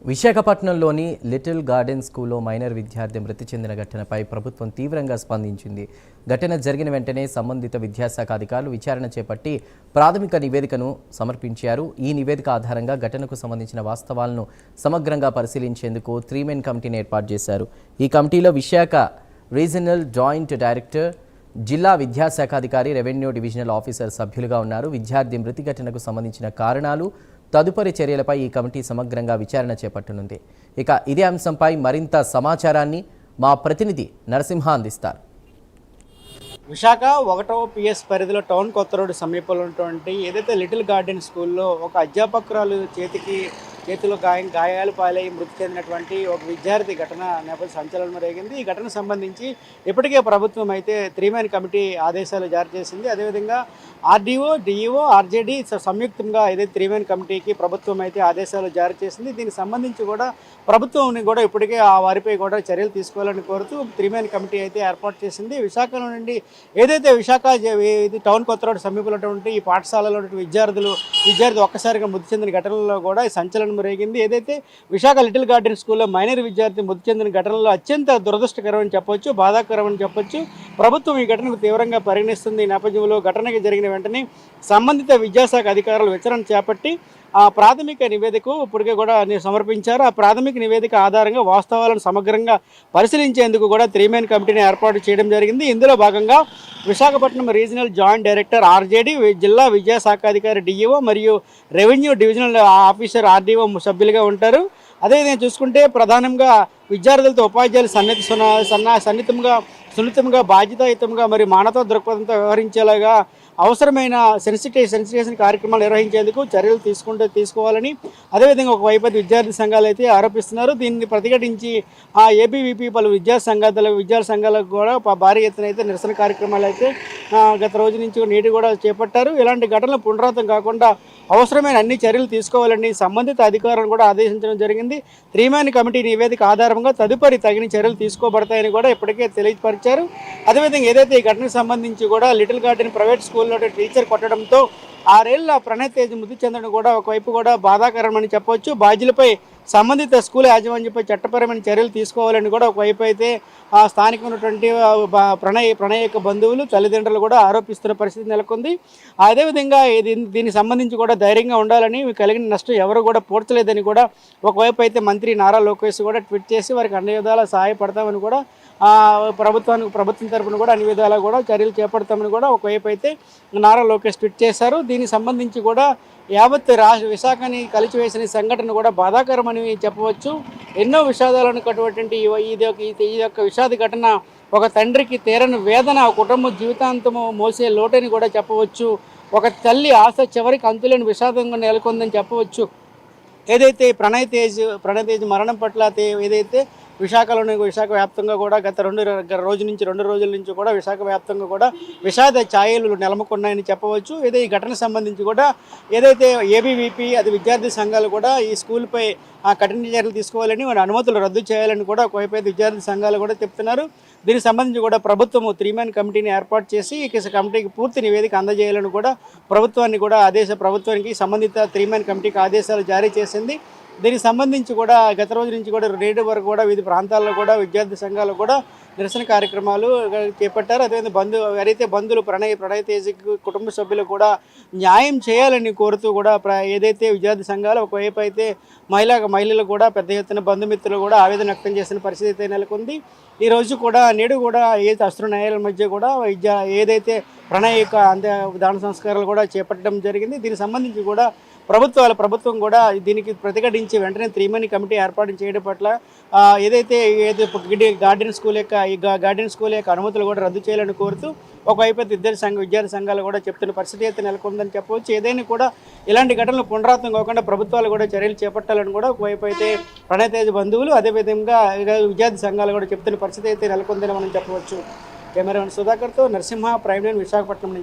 విశాఖపట్నంలోని little garden స్కూల్లో minor విద్యార్థి మృతి చెందిన ఘటనపై ప్రభుత్వం తీవ్రంగా స్పందించింది. ఘటన జరిగిన వెంటనే సంబంధిత విద్యాశాఖ అధికారులు విచారణ చేపట్టి ప్రాథమిక నివేదికను సమర్పించారు. ఈ నివేదిక ఆధారంగా ఘటనకు సంబంధించిన వాస్తవాలను సమగ్రంగా పరిశీలించేందుకు 3 మెన్ కమిటీని ఏర్పాటు చేశారు. ఈ కమిటీలో విశాఖ రీజనల్ జాయింట్ డైరెక్టర్, జిల్లా విద్యాశాఖ అధికారి, రెవెన్యూ డివిజనల్ ఆఫీసర్ సభ్యులుగా ఉన్నారు. విద్యార్థి మృతి ఘటనకు సంబంధించిన కారణాలు, తదుపరి చర్యలపై ఈ కమిటీ సమగ్రంగా విచారణ చేపట్టనుంది. ఇక ఇదే అంశంపై మరింత సమాచారాన్ని మా ప్రతినిధి నరసింహ అందిస్తారు. విశాఖ 1వ పిఎస్ పరిధిలో టౌన్ కొత్త రోడ్డు సమీపంలో ఉన్నటువంటి ఏదైతే లిటిల్ గార్డెన్ స్కూల్లో ఒక అధ్యాపకురాలు చేతిలో గాయాలు పాలై మృతి చెందినటువంటి ఒక విద్యార్థి ఘటన నేపథ్య సంచలనం రేగింది. ఈ ఘటనకు సంబంధించి ఇప్పటికే ప్రభుత్వం అయితే 3 మెన్ కమిటీ ఆదేశాలు జారీ చేసింది. అదేవిధంగా ఆర్డీఓ, డిఈఓ, ఆర్జేడీ సంయుక్తంగా ఏదైతే 3 మెన్ కమిటీకి ప్రభుత్వం అయితే ఆదేశాలు జారీ చేసింది. దీనికి సంబంధించి కూడా ప్రభుత్వం కూడా ఇప్పటికే ఆ వారిపై కూడా చర్యలు తీసుకోవాలని కోరుతూ 3 మెన్ కమిటీ అయితే ఏర్పాటు చేసింది. విశాఖలో నుండి ఏదైతే విశాఖ టౌన్ కొత్త రోడ్డు సమీపంలో ఉన్నటువంటి ఈ పాఠశాలలో విద్యార్థి ఒక్కసారిగా మృతి చెందిన ఘటనలో కూడా సంచలనం రేగింది. ఏదైతే విశాఖ లిటిల్ గార్డెన్ స్కూల్లో మైనర్ విద్యార్థి మృతి చెందిన ఘటనలో అత్యంత దురదృష్టకరమని చెప్పొచ్చు, బాధాకరమని చెప్పొచ్చు. ప్రభుత్వం ఈ ఘటనకు తీవ్రంగా పరిగణిస్తుంది. ఈ నేపథ్యంలో ఘటనకి జరిగిన వెంటనే సంబంధిత విద్యాశాఖ అధికారులు విచారణ చేపట్టి ఆ ప్రాథమిక నివేదిక ఇప్పటికే కూడా సమర్పించారు. ఆ ప్రాథమిక నివేదిక ఆధారంగా వాస్తవాలను సమగ్రంగా పరిశీలించేందుకు కూడా 3 మెన్ కమిటీని ఏర్పాటు చేయడం జరిగింది. ఇందులో భాగంగా Visakhapatnam regional joint director, RJD, జిల్లా విద్యాశాఖ అధికారి, డిఈఓ మరియు రెవెన్యూ డివిజనల్ ఆఫీసర్, ఆర్డీఓ సభ్యులుగా ఉంటారు. అదేవిధంగా చూసుకుంటే ప్రధానంగా విద్యార్థులతో ఉపాధ్యాయులు సున్నితంగా బాధ్యతాయుతంగా మరియు మానవతా దృక్పథంతో వ్యవహరించేలాగా అవసరమైన సెన్సిటైజేషన్ కార్యక్రమాలు నిర్వహించేందుకు చర్యలు తీసుకోవాలని అదేవిధంగా ఒకవైపు విద్యార్థి సంఘాలు అయితే ఆరోపిస్తున్నారు. దీన్ని ప్రతిఘటించి ఏబీవీపీ పలు విద్యార్థి సంఘాలకు కూడా భారీ ఎత్తున అయితే నిరసన కార్యక్రమాలు అయితే గత రోజు నుంచి నేటి కూడా చేపట్టారు. ఇలాంటి ఘటనలు పునరావృతం కాకుండా అవసరమైన అన్ని చర్యలు తీసుకోవాలని సంబంధిత అధికారులను కూడా ఆదేశించడం జరిగింది. 3 మెన్ కమిటీ నివేదిక ఆధారంగా తదుపరి తగిన చర్యలు తీసుకోబడతాయని కూడా ఇప్పటికే తెలియపరిచారు. అదేవిధంగా ఏదైతే ఈ ఘటనకు సంబంధించి కూడా లిటిల్ గార్డెన్ ప్రైవేట్ స్కూల్లో టీచర్ కొట్టడంతో 6 ఏళ్ల ప్రణయ్ తేజ్ మృతి చెందడం కూడా ఒకవైపు కూడా బాధాకరమని చెప్పవచ్చు. బాధ్యులపై సంబంధిత స్కూల్ యాజమాన్యంపై చట్టపరమైన చర్యలు తీసుకోవాలని కూడా ఒకవైపు అయితే స్థానికంగా ఉన్నటువంటి ప్రణయ్ యొక్క బంధువులు, తల్లిదండ్రులు కూడా ఆరోపిస్తున్న పరిస్థితి నెలకొంది. అదేవిధంగా దీనికి సంబంధించి కూడా ధైర్యంగా ఉండాలని, కలిగిన నష్టం ఎవరు కూడా పూడ్చలేదని కూడా ఒకవైపు అయితే మంత్రి నారా లోకేష్ కూడా ట్వీట్ చేసి వారికి అన్ని విధాలా సహాయపడతామని కూడా ప్రభుత్వం తరఫున కూడా అన్ని విధాలా కూడా చర్యలు చేపడతామని కూడా ఒకవైపు అయితే నారా లోకేష్ ట్వీట్ చేశారు. దీనికి సంబంధించి కూడా యావత్ విశాఖని కలిచివేసిన సంఘటన కూడా బాధాకరమని చెప్పవచ్చు. ఎన్నో విషాదాలను కట్టుబడి ఈ యొక్క విషాద ఘటన ఒక తండ్రికి తీరని వేదన, కుటుంబ జీవితాంతము మోసే లోటని కూడా చెప్పవచ్చు. ఒక తల్లి ఆశ చివరికి అంతులేని విషాదంగా నెలకొందని చెప్పవచ్చు. ఏదైతే ప్రణయ్ తేజ్ మరణం పట్ల ఏదైతే విశాఖ వ్యాప్తంగా కూడా గత 2 రోజుల నుంచి కూడా విశాఖ వ్యాప్తంగా కూడా విషాద ఛాయలు నెలకొన్నాయని చెప్పవచ్చు. ఈ ఘటనకు సంబంధించి కూడా ఏదైతే ఏబీవీపీ విద్యార్థి సంఘాలు కూడా ఈ స్కూల్పై కఠిన చర్యలు తీసుకోవాలని, వారి అనుమతులు రద్దు చేయాలని కూడా ఒకవైపు విద్యార్థి సంఘాలు కూడా చెప్తున్నారు. దీనికి సంబంధించి కూడా ప్రభుత్వం 3 మెన్ కమిటీని ఏర్పాటు చేసి ఈ కమిటీకి పూర్తి నివేదిక అందజేయాలని కూడా ప్రభుత్వానికి సంబంధిత 3 మెన్ కమిటీకి ఆదేశాలు జారీ చేసింది. దీనికి సంబంధించి కూడా గత రోజు నుంచి కూడా నేటి వరకు కూడా వివిధ ప్రాంతాల్లో కూడా విద్యార్థి సంఘాలు కూడా నిరసన కార్యక్రమాలు చేపట్టారు. అదేవిధంగా బంధువులు ప్రణయ్ తేజ్ కుటుంబ సభ్యులు కూడా న్యాయం చేయాలని కోరుతూ కూడా ఏదైతే విద్యార్థి సంఘాలు ఒకవైపు అయితే మహిళలు కూడా పెద్ద ఎత్తున బంధుమిత్రులు కూడా ఆవేదన వ్యక్తం చేసిన పరిస్థితి అయితే నెలకొంది. ఈ రోజు కూడా నేడు కూడా ఏదైతే అశ్రు న్యాయాల మధ్య కూడా ఏదైతే ప్రణయ్ యొక్క దాన సంస్కారాలు కూడా చేపట్టడం జరిగింది. దీనికి సంబంధించి కూడా ప్రభుత్వం కూడా దీనికి ప్రతిఘటించి వెంటనే 3 మెన్ కమిటీ ఏర్పాటు చేయడం పట్ల ఏదైతే గార్డెన్ స్కూల్ యొక్క అనుమతులు కూడా రద్దు చేయాలని కోరుతూ ఒకవైపు విద్యార్థి సంఘాలు కూడా చెప్తున్న పరిస్థితి అయితే నెలకొందని చెప్పవచ్చు. ఏదైనా కూడా ఇలాంటి ఘటనలు పునరావృతం కాకుండా ప్రభుత్వాలు కూడా చర్యలు చేపట్టాలని కూడా ఒకవైపు అయితే ప్రణయ్ తేజ్ బంధువులు, అదేవిధంగా విద్యార్థి సంఘాలు కూడా చెప్తున్న పరిస్థితి అయితే నెలకొందని మనం చెప్పవచ్చు. కెమెరామెన్ సుధాకర్తో నరసింహ, ప్రైమ్ లైన్, విశాఖపట్నం నుంచి.